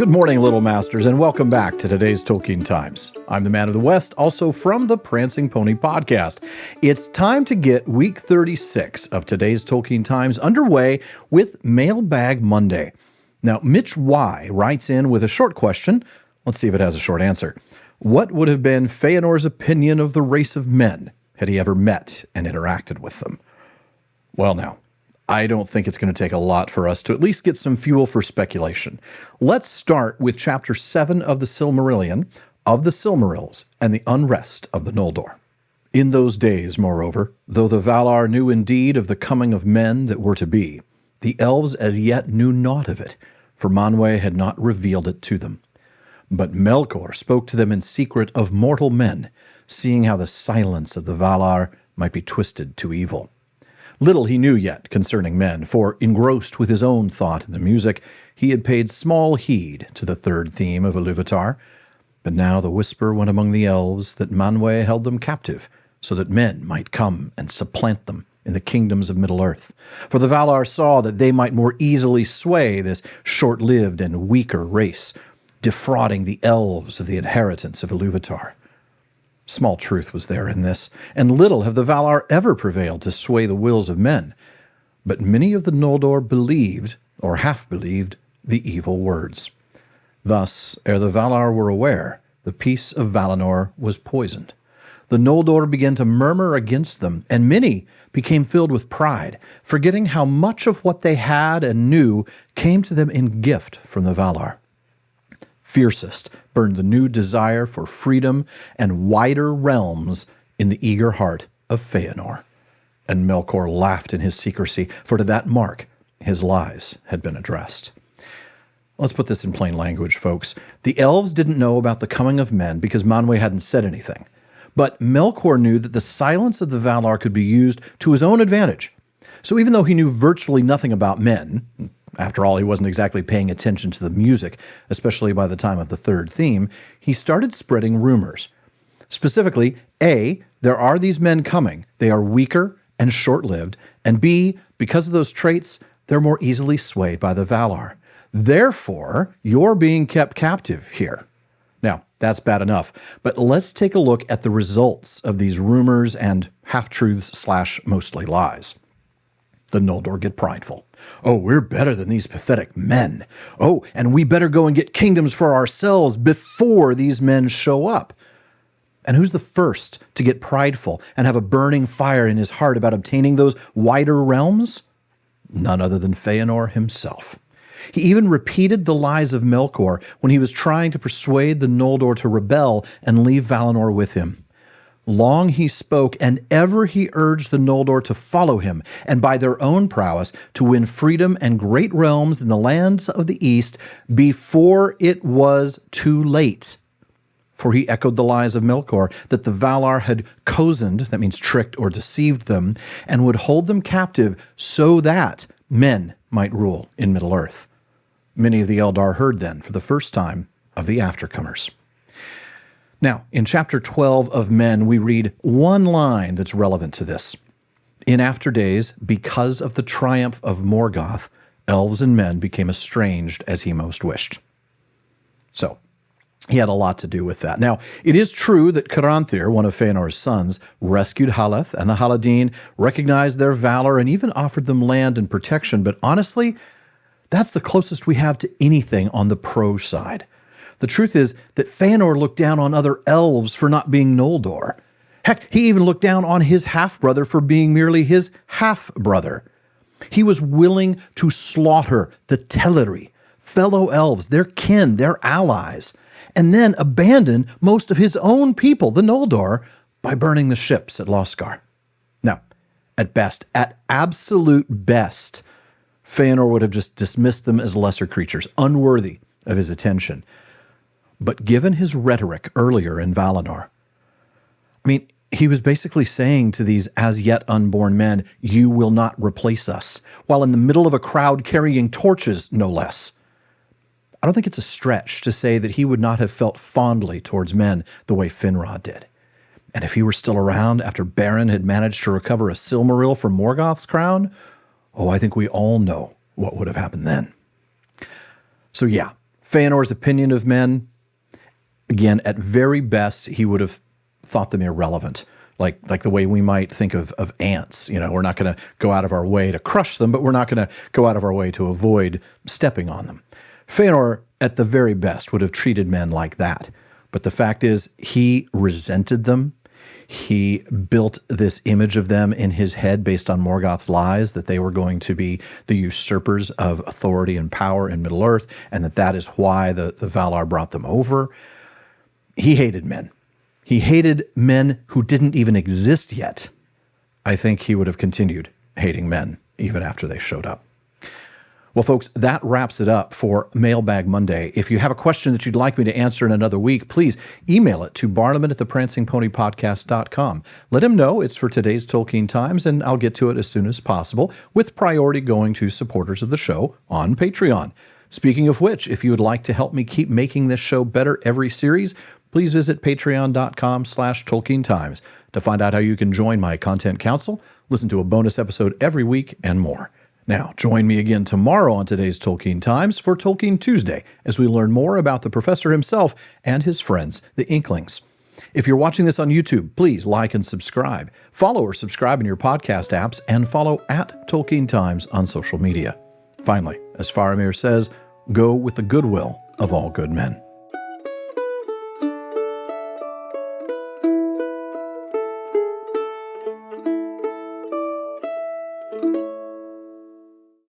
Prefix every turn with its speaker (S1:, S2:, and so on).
S1: Good morning, Little Masters, and welcome back to today's Tolkien Times. I'm the Man of the West, also from the Prancing Pony podcast. It's time to get week 36 of today's Tolkien Times underway with Mailbag Monday. Now, Mitch Y. writes in with a short question. Let's see if it has a short answer. What would have been Fëanor's opinion of the race of men had he ever met and interacted with them? Well, now, I don't think it's going to take a lot for us to at least get some fuel for speculation. Let's start with Chapter 7 of the Silmarillion, of the Silmarils, and the unrest of the Noldor. In those days, moreover, though the Valar knew indeed of the coming of men that were to be, the elves as yet knew naught of it, for Manwë had not revealed it to them. But Melkor spoke to them in secret of mortal men, seeing how the silence of the Valar might be twisted to evil. Little he knew yet concerning men, for, engrossed with his own thought in the music, he had paid small heed to the third theme of Ilúvatar. But now the whisper went among the elves that Manwë held them captive, so that men might come and supplant them in the kingdoms of Middle-earth. For the Valar saw that they might more easily sway this short-lived and weaker race, defrauding the elves of the inheritance of Ilúvatar. Small truth was there in this, and little have the Valar ever prevailed to sway the wills of men. But many of the Noldor believed, or half-believed, the evil words. Thus, ere the Valar were aware, the peace of Valinor was poisoned. The Noldor began to murmur against them, and many became filled with pride, forgetting how much of what they had and knew came to them in gift from the Valar. Fiercest burned the new desire for freedom and wider realms in the eager heart of Fëanor. And Melkor laughed in his secrecy, for to that mark his lies had been addressed. Let's put this in plain language, folks. The elves didn't know about the coming of men because Manwë hadn't said anything. But Melkor knew that the silence of the Valar could be used to his own advantage. So even though he knew virtually nothing about men, after all, he wasn't exactly paying attention to the music, especially by the time of the third theme, he started spreading rumors. Specifically, A, there are these men coming. They are weaker and short-lived. And B, because of those traits, they're more easily swayed by the Valar. Therefore, you're being kept captive here. Now, that's bad enough, but let's take a look at the results of these rumors and half-truths / mostly lies. The Noldor get prideful. Oh, we're better than these pathetic men. Oh, and we better go and get kingdoms for ourselves before these men show up. And who's the first to get prideful and have a burning fire in his heart about obtaining those wider realms? None other than Fëanor himself. He even repeated the lies of Melkor when he was trying to persuade the Noldor to rebel and leave Valinor with him. Long he spoke, and ever he urged the Noldor to follow him, and by their own prowess to win freedom and great realms in the lands of the east before it was too late. For he echoed the lies of Melkor that the Valar had cozened, that means tricked or deceived them, and would hold them captive so that men might rule in Middle-earth. Many of the Eldar heard then, for the first time, of the aftercomers. Now, in Chapter 12 of Men, we read one line that's relevant to this. In after days, because of the triumph of Morgoth, elves and men became estranged as he most wished. So, he had a lot to do with that. Now, it is true that Caranthir, one of Fëanor's sons, rescued Haleth, and the Haladin recognized their valor and even offered them land and protection, but honestly, that's the closest we have to anything on the pro side. The truth is that Fëanor looked down on other elves for not being Noldor. Heck, he even looked down on his half-brother for being merely his half-brother. He was willing to slaughter the Teleri, fellow elves, their kin, their allies, and then abandon most of his own people, the Noldor, by burning the ships at Lothscar. Now, at best, at absolute best, Fëanor would have just dismissed them as lesser creatures, unworthy of his attention. But given his rhetoric earlier in Valinor, he was basically saying to these as yet unborn men, you will not replace us, while in the middle of a crowd carrying torches, no less. I don't think it's a stretch to say that he would not have felt fondly towards men the way Finrod did. And if he were still around after Beren had managed to recover a Silmaril from Morgoth's crown, I think we all know what would have happened then. So yeah, Fëanor's opinion of men, again, at very best, he would have thought them irrelevant, like the way we might think of ants. We're not going to go out of our way to crush them, but we're not going to go out of our way to avoid stepping on them. Fëanor, at the very best, would have treated men like that. But the fact is, he resented them. He built this image of them in his head based on Morgoth's lies, that they were going to be the usurpers of authority and power in Middle-earth, and that is why the Valar brought them over. He hated men. He hated men who didn't even exist yet. I think he would have continued hating men even after they showed up. Well, folks, that wraps it up for Mailbag Monday. If you have a question that you'd like me to answer in another week, please email it to barnabas@theprancingponypodcast.com. Let him know it's for today's Tolkien Times, and I'll get to it as soon as possible, with priority going to supporters of the show on Patreon. Speaking of which, if you would like to help me keep making this show better every series, please visit patreon.com/Tolkien Times to find out how you can join my content council, listen to a bonus episode every week, and more. Now, join me again tomorrow on today's Tolkien Times for Tolkien Tuesday, as we learn more about the professor himself and his friends, the Inklings. If you're watching this on YouTube, please like and subscribe. Follow or subscribe in your podcast apps, and follow @Tolkien Times on social media. Finally, as Faramir says, go with the goodwill of all good men.